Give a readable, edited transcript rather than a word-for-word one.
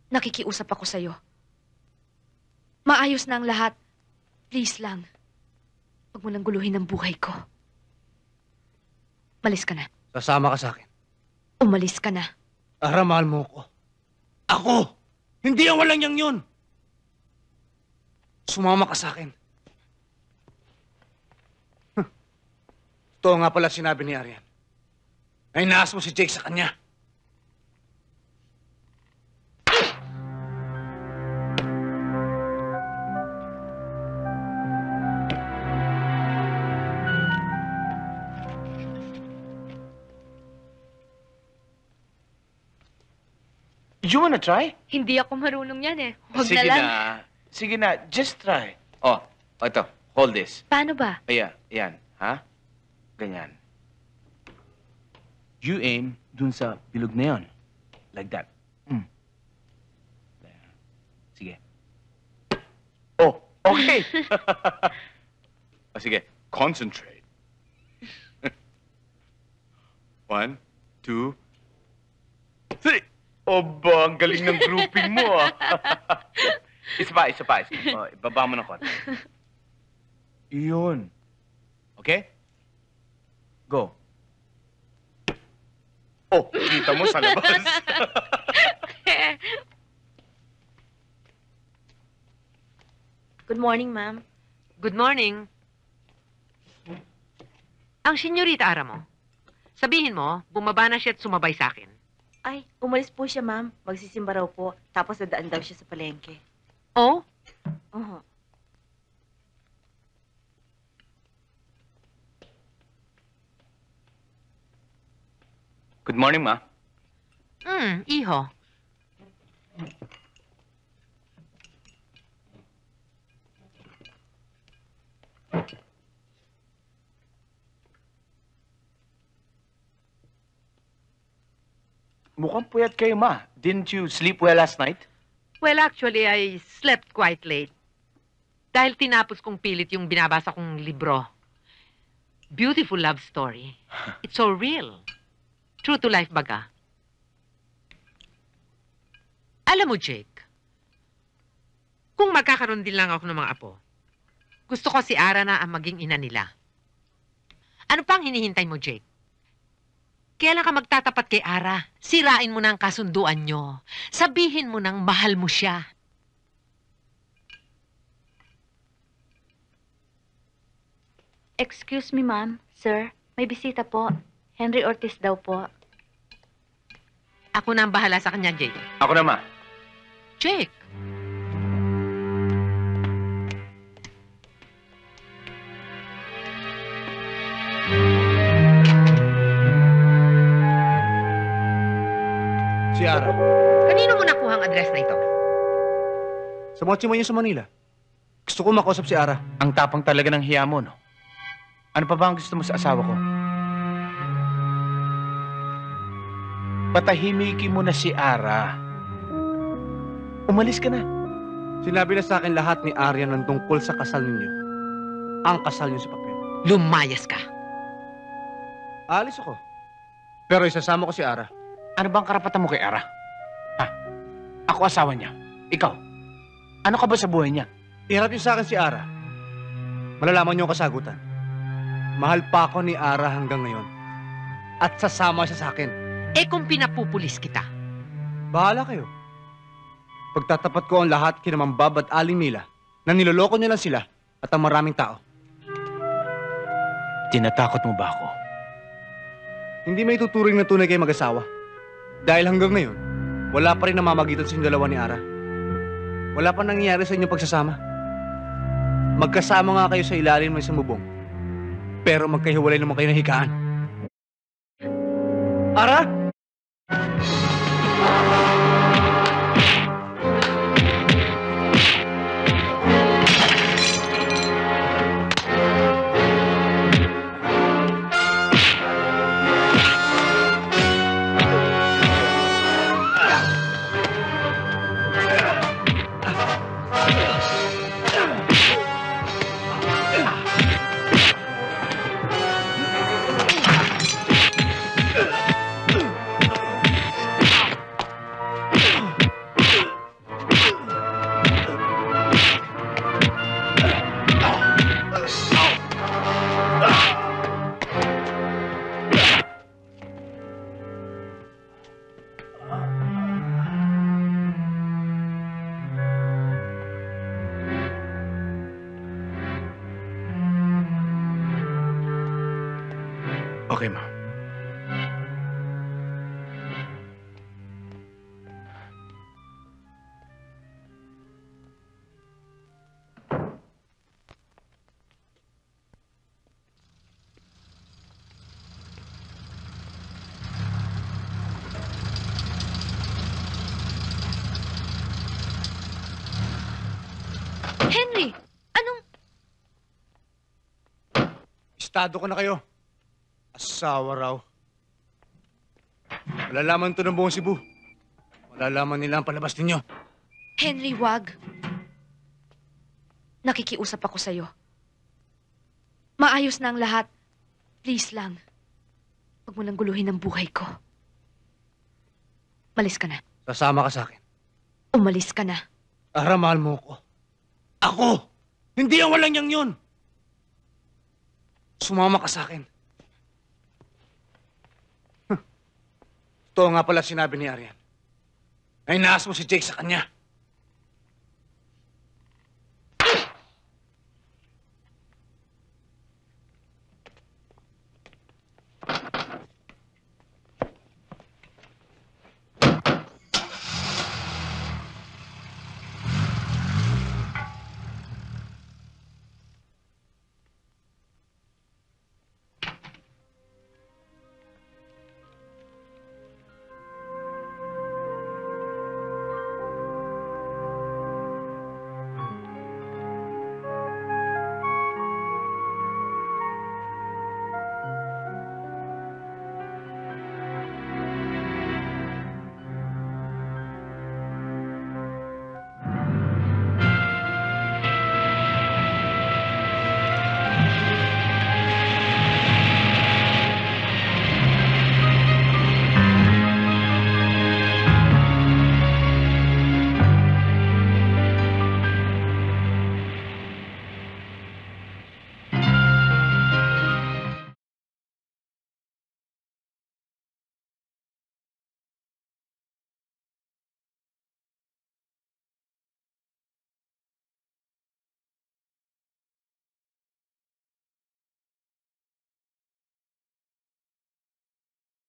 Nakikiusap ako sa'yo. Maayos na ang lahat. Please lang. Huwag mo nang guluhin ang buhay ko. Malis ka na. Sasama ka sa akin. Umalis ka na. Ara, mahal mo ko. Ako! Hindi ang walang yang yun! Sumama ka sa akin. Totoo nga pala sinabi ni Arian. Ay naas mo si Jake sa kanya. You wanna try? Hindi ako marunong yan eh. Huwag Sige na lang. na. Sige na. Just try. Oh, ito. Hold this. Paano ba? Ayan. Ayan. Ha? Ganyan. You aim dun sa bilog na yon. Like that. There. Sige. Oh, okay. Oh, sige. Concentrate. 1, 2, 3. Oba, ang galing ng grouping mo, ah. Isa pa. Oh, ibaba mo ng konti. Iyon. Okay? Go. Oh, kita mo sa labas. Good morning, ma'am. Good morning. Ang senyorita Ara mo, sabihin mo, bumaba na siya at sumabay sa akin. Ay, umalis po siya, ma'am. Magsisimba raw po. Tapos dadaan daw siya sa palengke. Oh? Uh-huh. Good morning, ma. Iho. Mukhang puyat kayo, ma. Didn't you sleep well last night? Well, actually, I slept quite late. Dahil tinapos kong pilit yung binabasa kong libro. Beautiful love story. It's so real. True to life baga. Alam mo, Jake, kung magkakaroon din lang ako ng mga apo, gusto ko si Ara na ang maging ina nila. Ano pang hinihintay mo, Jake? Kailan ka magtatapat kay Ara? Sirain mo na ang kasunduan nyo. Sabihin mo nang mahal mo siya. Excuse me, ma'am. Sir, may bisita po. Henry Ortiz daw po. Ako na ang bahala sa kanya, Jake. Ako na, ma. Jake! Si Ara. Kanino mo nakuha ang address na ito? Sa mga chimo niya sa Manila. Gusto ko makausap si Ara. Ang tapang talaga ng hiya mo, no? Ano pa ba ang gusto mo sa asawa ko? Patahimikin mo na si Ara. Umalis ka na. Sinabi na sa akin lahat ni Arian ng tungkol sa kasal ninyo. Ang kasal niyo sa papel. Lumayas ka. Aalis ako. Pero isasama ko si Ara. Ano bang karapatan mo kay Ara? Ha? Ako asawa niya. Ikaw. Ano ka ba sa buhay niya? Iharap niyo sa akin si Ara. Malalaman niyo ang kasagutan. Mahal pa ako ni Ara hanggang ngayon. At sasama siya sa akin. Eh kung pinapupulis kita. Bahala kayo. Pagtatapat ko ang lahat kina Ma'am Bob at Aling Mila na niloloko niyo lang sila at ang maraming tao. Tinatakot mo ba ako? Hindi may tuturing na tunay kayo mag-asawa. Dahil hanggang ngayon, wala pa rin namamagitan sa inyong dalawa ni Ara. Wala pa nangyayari sa inyong pagsasama. Magkasama nga kayo sa ilalim ng isang bubong. Pero magkahiwalay naman kayo ng higaan. Ara! kay ma'am. Henry! Anong... Estado ko na kayo. Asawa raw. Malalaman to ng buong Cebu. Malalaman nila ang palabas ninyo. Henry, wag. Nakikiusap ako sa'yo. Maayos na ang lahat. Please lang. Huwag mo nang guluhin ang buhay ko. Malis ka na. Sasama ka sa akin. Umalis ka na. Ara, mahal mo ko. Ako! Hindi ang walang yang yun! Sumama ka sa akin. Ito nga pala sinabi ni Arian. Ay naas mo si Jake sa kanya.